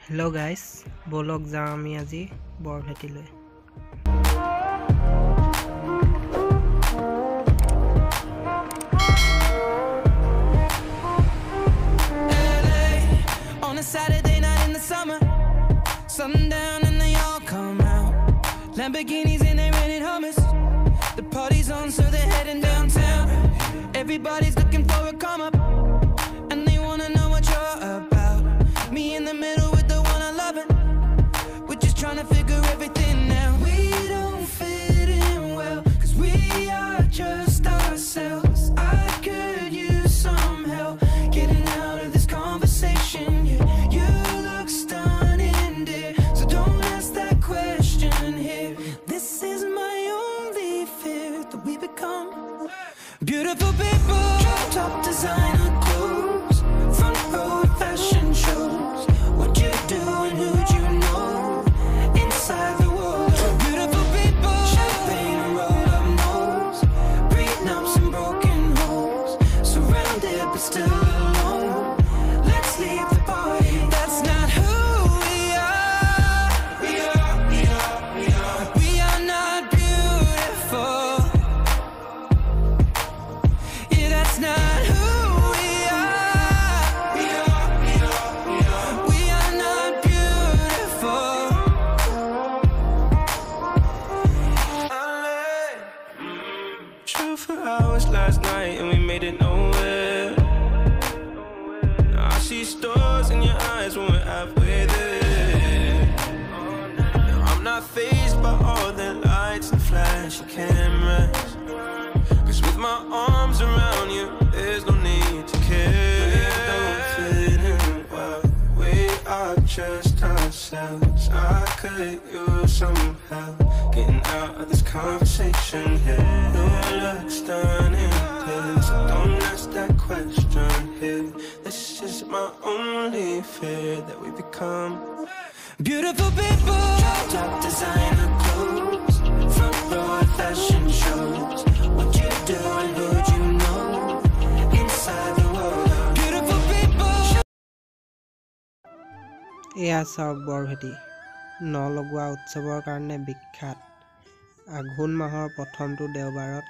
Hello guys बोलक যাওঁ আমি আজি বৰভেটিলৈ On a Saturday night in the summer, sundown and they all come out. Lamborghinis and they rented Hummers. The party's on, so they're heading downtown. Everybody's looking for a come up, and they wanna know what you're about. Me in the middle with the one I love it. We're just trying to figure everything out. We don't fit in well, 'cause we are just ourselves. I could use some help getting out of this conversation. You look stunning, dear, so don't ask that question here. This is my only fear, that we become beautiful people. Top designer clothes, front row fashion shows. What you do and who'd you know inside the world? Beautiful people, champagne and rolled up nose, prenups and broken homes, surrounded but still alone. Let's leave the party. That's not who we are. We are not beautiful. Yeah, that's not who we are. We are not beautiful. Drove for hours last night and we made it nowhere. I see stars in your eyes when we're halfway there. I'm not fazed by all the lights and flashy cameras, 'cause with my arms around you, there's no need to care. We don't fit in well, we are just ourselves. I could use some help getting out of this conversation here. You look stunning, please don't ask that question here. This is my only fear, that we become beautiful people. Top designer clothes, front row fashion shows. What you do and who'd you know inside the world? Beautiful people. এয়া চাওক বৰভেটি নলগোৱা উৎসৱৰ কাৰণে বিখ্যাত আঘোণ মাহৰ প্ৰথমটো দেওবাৰত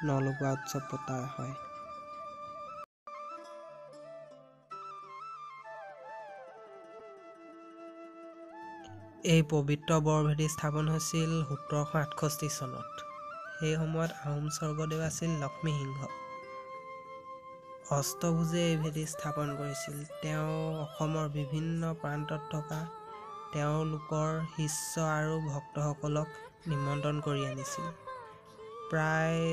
নলগোৱা উৎসৱ পতা হয় এই পবিত্ৰ বৰভেটি স্থাপন হৈছিল 1768 চনত সেই সময়ত আহোম স্বৰ্গদেউ আছিল লক্ষ্মীসিংহ অষ্টভুজে এই ভেটি স্থাপন কৰিছিল তেওঁ অসমৰ বিভিন্ন প্ৰান্তত থকা তেওঁলোকৰ শিষ্য আৰু ভক্তসকলক নিমন্ত্ৰণ কৰি আনিছিল প্ৰায়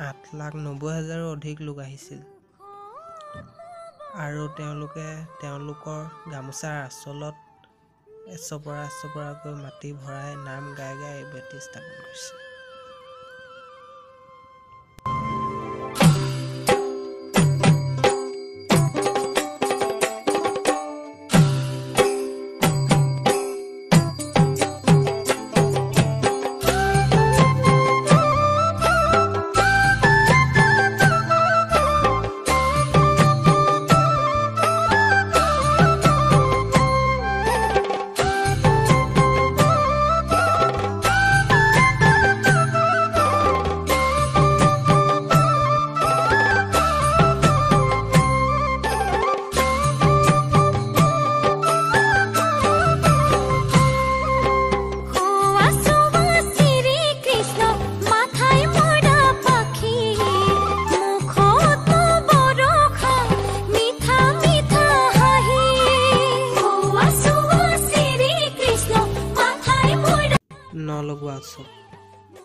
8,90,000ৰো অধিক লোক আহিছিল আৰু তেওঁলোকে তেওঁলোকৰ গামোচাৰ আঁচলত এচপৰাকৈ মাটি ভৰাই নাম গাই গাই এই ভেটি স্থাপন কৰিছিল নলগোৱা উৎসৱ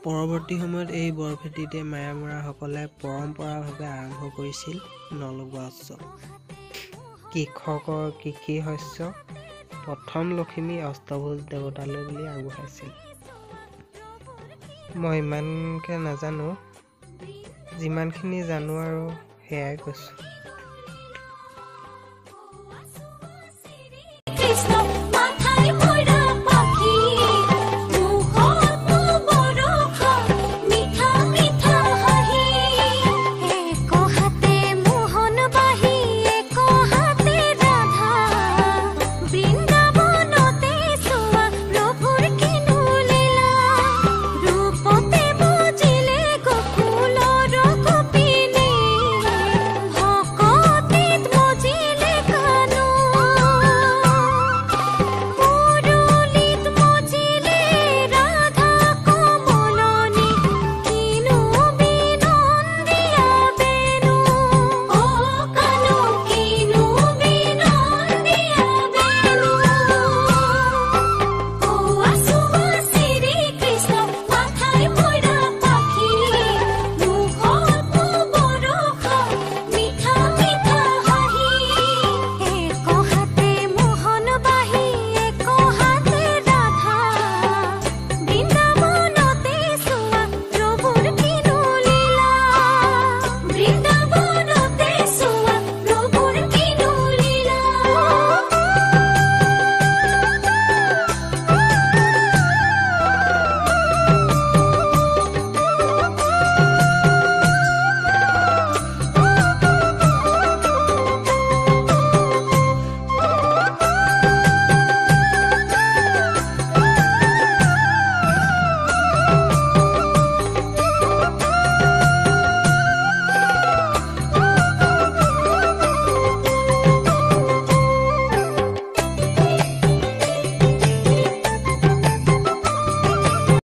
পৰৱৰ্তী সময়ত এই বৰভেটিতে মায়ামৰাসকলে পৰম্পৰাভাৱে আৰম্ভ কৰিছিল নলগোৱা উৎসৱ কৃষকৰ কৃষি শস্য প্ৰথম লখিমী অষ্টভুজ দেৱতালৈ বুলি আগবঢ়াইছিল মই ইমানকৈ নাজানো যিমানখিনি জানো আৰু সেয়াই কৈছোঁ